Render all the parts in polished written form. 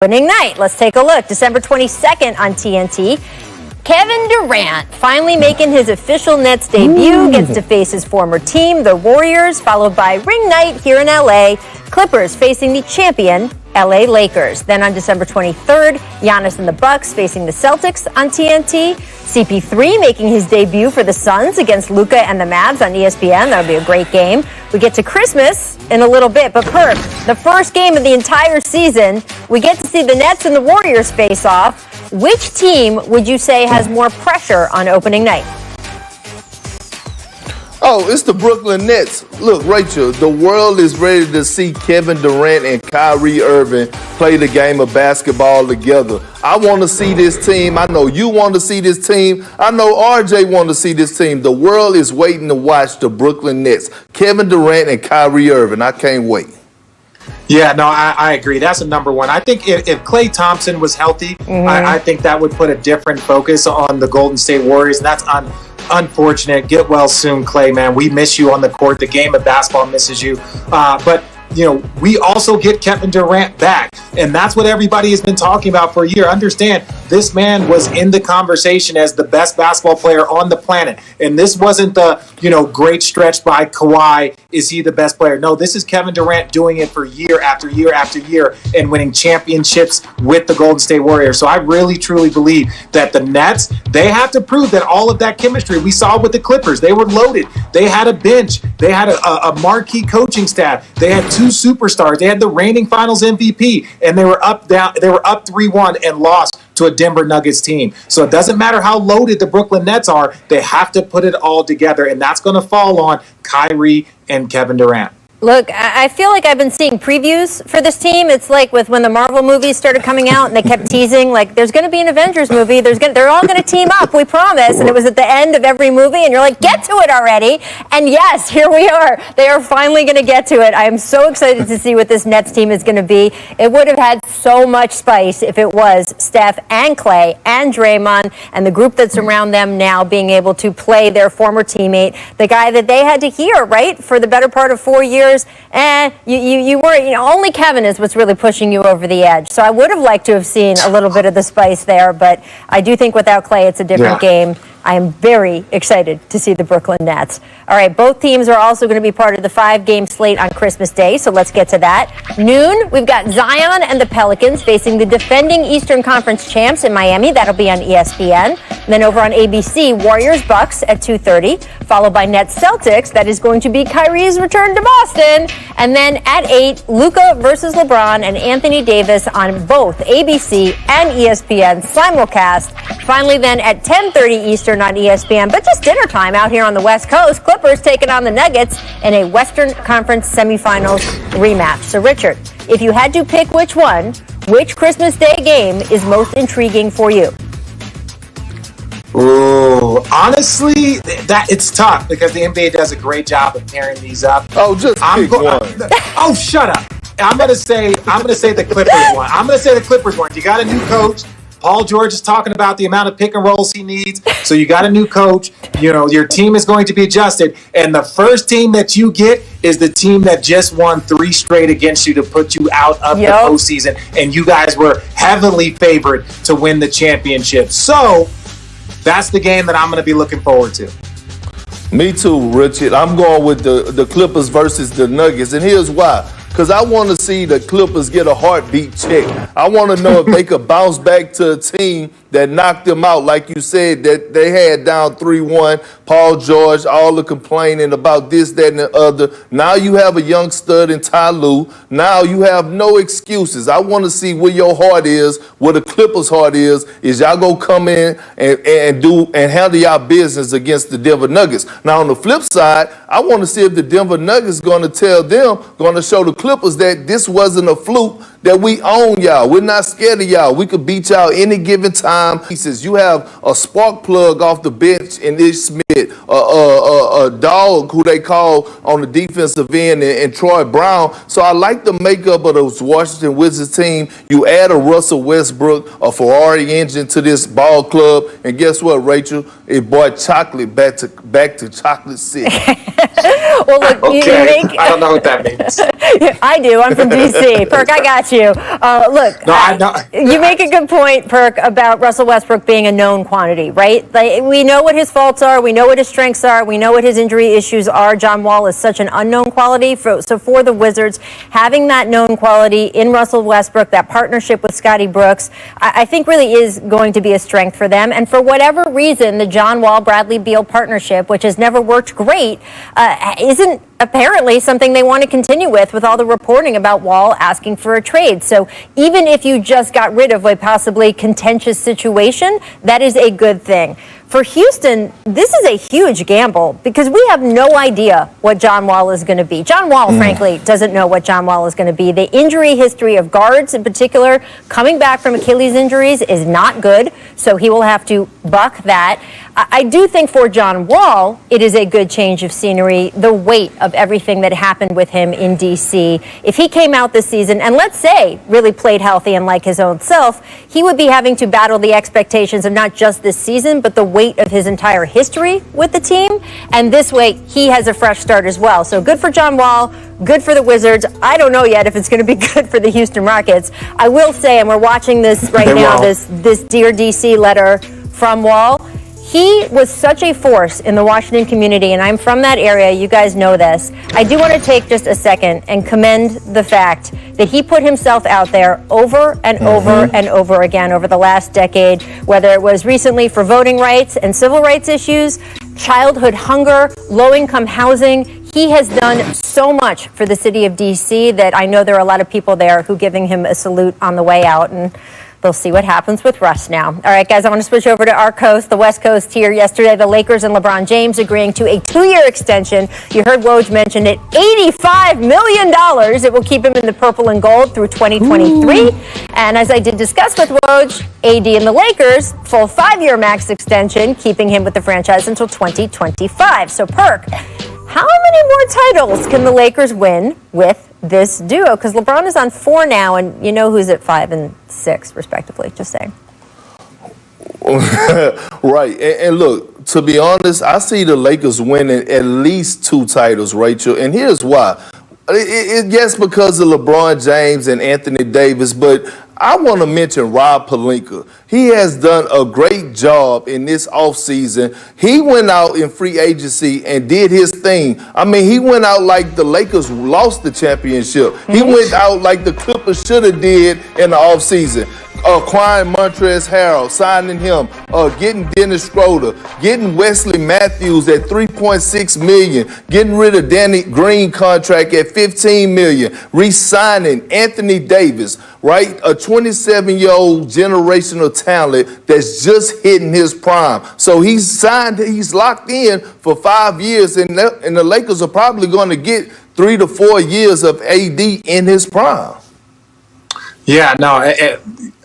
Opening night. Let's take a look. December 22nd on TNT. Kevin Durant finally making his official Nets debut, gets to face his former team, the Warriors, followed by ring night here in LA. Clippers facing the champion LA Lakers. Then on December 23rd, Giannis and the Bucks facing the Celtics on TNT. CP3 making his debut for the Suns against Luka and the Mavs on ESPN. That'll be a great game. We get to Christmas in a little bit, but Perk, the first game of the entire season, we get to see the Nets and the Warriors face off. Which team would you say has more pressure on opening night? Oh, it's the Brooklyn Nets. Look, Rachel, the world is ready to see Kevin Durant and Kyrie Irving play the game of basketball together. I want to see this team. I know you want to see this team. I know RJ want to see this team. The world is waiting to watch the Brooklyn Nets. Kevin Durant and Kyrie Irving. I can't wait. Yeah, no, I agree. That's a number one. I think if Klay Thompson was healthy, I think that would put a different focus on the Golden State Warriors. And that's unfortunate. Get well soon, Klay, man. We miss you on the court. The game of basketball misses you. But you know, we also get Kevin Durant back. And that's what everybody has been talking about for a year. Understand, this man was in the conversation as the best basketball player on the planet. And this wasn't the, great stretch by Kawhi. Is he the best player? No, this is Kevin Durant doing it for year after year after year and winning championships with the Golden State Warriors. So I really, truly believe that the Nets, they have to prove that all of that chemistry we saw with the Clippers, they were loaded. They had a bench. They had a marquee coaching staff. They had two superstars. They had the reigning finals MVP, and they were up 3-1 and lost to a Denver Nuggets team. So it doesn't matter how loaded the Brooklyn Nets are, they have to put it all together, and that's going to fall on Kyrie and Kevin Durant. Look, I feel like I've been seeing previews for this team. It's like with when the Marvel movies started coming out and they kept teasing, like, there's going to be an Avengers movie. They're all going to team up, we promise. And it was at the end of every movie, and you're like, get to it already. And yes, here we are. They are finally going to get to it. I am so excited to see what this Nets team is going to be. It would have had so much spice if it was Steph and Klay and Draymond and the group that's around them now being able to play their former teammate, the guy that they had to hear, right, for the better part of 4 years. You weren't, only Kevin is what's really pushing you over the edge. So I would have liked to have seen a little bit of the spice there, but I do think without Klay, it's a different game. I am very excited to see the Brooklyn Nets. All right, both teams are also going to be part of the 5-game slate on Christmas Day, so let's get to that. Noon, we've got Zion and the Pelicans facing the defending Eastern Conference champs in Miami. That'll be on ESPN. And then over on ABC, Warriors-Bucks at 2:30, followed by Nets-Celtics. That is going to be Kyrie's return to Boston. And then at 8, Luka versus LeBron and Anthony Davis on both ABC and ESPN simulcast. Finally then at 10:30 Eastern on ESPN, but just dinner time out here on the West Coast, Clippers taking on the Nuggets in a Western Conference semifinals rematch. So Richard, if you had to pick which Christmas Day game is most intriguing for you? Oh, honestly, it's tough because the NBA does a great job of pairing these up. Oh, just pick one. Oh, shut up! I'm gonna say the Clippers one. I'm gonna say the Clippers one. You got a new coach. Paul George is talking about the amount of pick and rolls he needs. So you got a new coach. Your team is going to be adjusted. And the first team that you get is the team that just won 3 straight against you to put you out of the postseason. And you guys were heavily favored to win the championship. So that's the game that I'm going to be looking forward to. Me too, Richard. I'm going with the Clippers versus the Nuggets. And here's why. Because I want to see the Clippers get a heartbeat check. I want to know if they could bounce back to a team that knocked them out, like you said, that they had down 3-1. Paul George, all the complaining about this, that, and the other. Now you have a young stud in Ty Lue. Now you have no excuses. I want to see where your heart is, where the Clippers' heart is y'all go come in and handle y'all business against the Denver Nuggets. Now on the flip side, I want to see if the Denver Nuggets going to show the Clippers that this wasn't a fluke, that we own y'all. We're not scared of y'all. We could beat y'all any given time. He says you have a spark plug off the bench in Ish Smith, a dog who they call on the defensive end, and Troy Brown. So I like the makeup of those Washington Wizards team. You add a Russell Westbrook, a Ferrari engine to this ball club, and guess what, Rachel? It brought chocolate back to Chocolate City. Well, look, Okay. you make. I don't know what that means. I do. I'm from D.C. Perk, I got you. Look, No, I know. you make a good point, Perk, about Russell Westbrook being a known quantity, right? Like, we know what his faults are. We know what his strengths are. We know what his injury issues are. John Wall is such an unknown quality. So for the Wizards, having that known quality in Russell Westbrook, that partnership with Scottie Brooks, I think really is going to be a strength for them. And for whatever reason, the John Wall-Bradley Beal partnership, which has never worked great, isn't apparently something they want to continue with all the reporting about Wall asking for a trade. So even if you just got rid of a possibly contentious situation, that is a good thing. For Houston, this is a huge gamble because we have no idea what John Wall is going to be. John Wall, frankly, doesn't know what John Wall is going to be. The injury history of guards in particular, coming back from Achilles injuries, is not good, so he will have to buck that. I do think for John Wall, it is a good change of scenery, the weight of everything that happened with him in D.C. If he came out this season and, let's say, really played healthy and like his own self, he would be having to battle the expectations of not just this season, but the weight of his entire history with the team. And this way, he has a fresh start as well. So good for John Wall, good for the Wizards. I don't know yet if it's going to be good for the Houston Rockets. I will say, and we're watching this right now, this Dear D.C. letter from Wall. He was such a force in the Washington community, and I'm from that area. You guys know this. I do want to take just a second and commend the fact that he put himself out there over and over and over again over the last decade, whether it was recently for voting rights and civil rights issues, childhood hunger, low-income housing. He has done so much for the city of D.C. that I know there are a lot of people there who are giving him a salute on the way out, and they'll see what happens with Russ now. All right, guys, I want to switch over to our coast, the West Coast here. Yesterday, the Lakers and LeBron James agreeing to a 2-year extension. You heard Woj mention it, $85 million. It will keep him in the purple and gold through 2023. And as I did discuss with Woj, AD and the Lakers, full 5-year max extension, keeping him with the franchise until 2025. So, Perk, how many more titles can the Lakers win with this duo? Because LeBron is on 4 now, and you know who's at 5 and 6, respectively. Just saying. Right. And look, to be honest, I see the Lakers winning at least 2 titles, Rachel. And here's why. Yes, because of LeBron James and Anthony Davis, but I want to mention Rob Pelinka. He has done a great job in this offseason. He went out in free agency and did his thing. I mean, he went out like the Lakers lost the championship. He went out like the Clippers should have did in the offseason. Acquiring Montrezl Harrell, signing him, getting Dennis Schroeder, getting Wesley Matthews at $3.6 million, getting rid of Danny Green contract at $15 million, re-signing Anthony Davis, right? A 27-year-old generational talent that's just hitting his prime. So he's locked in for 5 years, and the Lakers are probably going to get 3 to 4 years of AD in his prime. Yeah, no,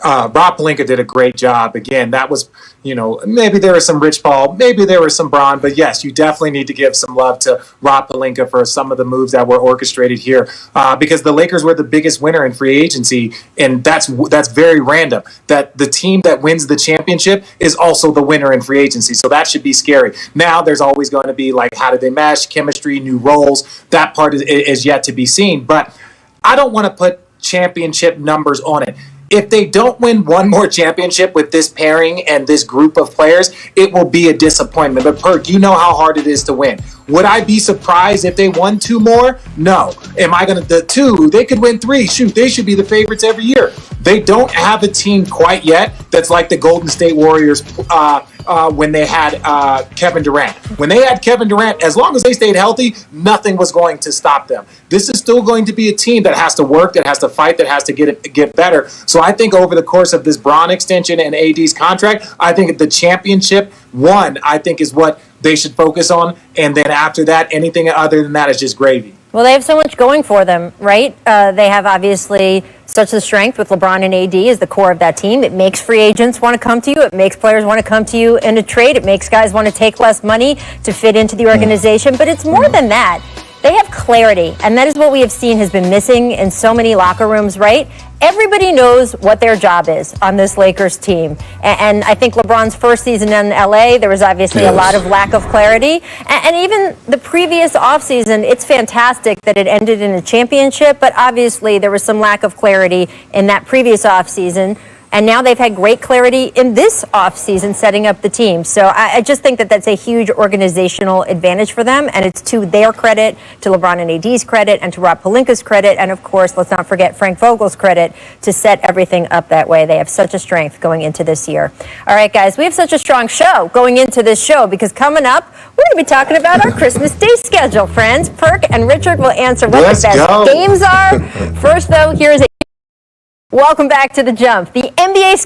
Rob Pelinka did a great job. Again, that was, maybe there was some Rich Paul, maybe there was some Bron, but yes, you definitely need to give some love to Rob Pelinka for some of the moves that were orchestrated here, because the Lakers were the biggest winner in free agency, and that's very random. That the team that wins the championship is also the winner in free agency, so that should be scary. Now, there's always going to be like, how did they mesh, chemistry, new roles? That part is yet to be seen, but I don't want to put championship numbers on it. If they don't win one more championship with this pairing and this group of players, it will be a disappointment. But Perk, you know how hard it is to win. Would I be surprised if they won 2 more? No. Am I going to, the 2, they could win 3. Shoot, they should be the favorites every year. They don't have a team quite yet that's like the Golden State Warriors when they had Kevin Durant. When they had Kevin Durant, as long as they stayed healthy, nothing was going to stop them. This is still going to be a team that has to work, that has to fight, that has to get better. So I think over the course of this Bron extension and AD's contract, I think the championship one, I think, is what they should focus on. And then after that, anything other than that is just gravy. Well, they have so much going for them, right? They have obviously such a strength with LeBron and AD as the core of that team. It makes free agents want to come to you. It makes players want to come to you in a trade. It makes guys want to take less money to fit into the organization. But it's more than that. They have clarity, and that is what we have seen has been missing in so many locker rooms, right? everybody knows what their job is on this Lakers team. And I think LeBron's first season in LA, there was obviously a lot of lack of clarity. And even the previous offseason, it's fantastic that it ended in a championship, but obviously there was some lack of clarity in that previous offseason. And now they've had great clarity in this offseason setting up the team. So I just think that that's a huge organizational advantage for them. And it's to their credit, to LeBron and AD's credit, and to Rob Pelinka's credit. And of course, let's not forget Frank Vogel's credit to set everything up that way. They have such a strength going into this year. All right, guys, we have such a strong show going into this show because coming up, we're going to be talking about our Christmas Day schedule, friends. Perk and Richard will answer what the best games are. First, though, here's a welcome back to The Jump. The NBA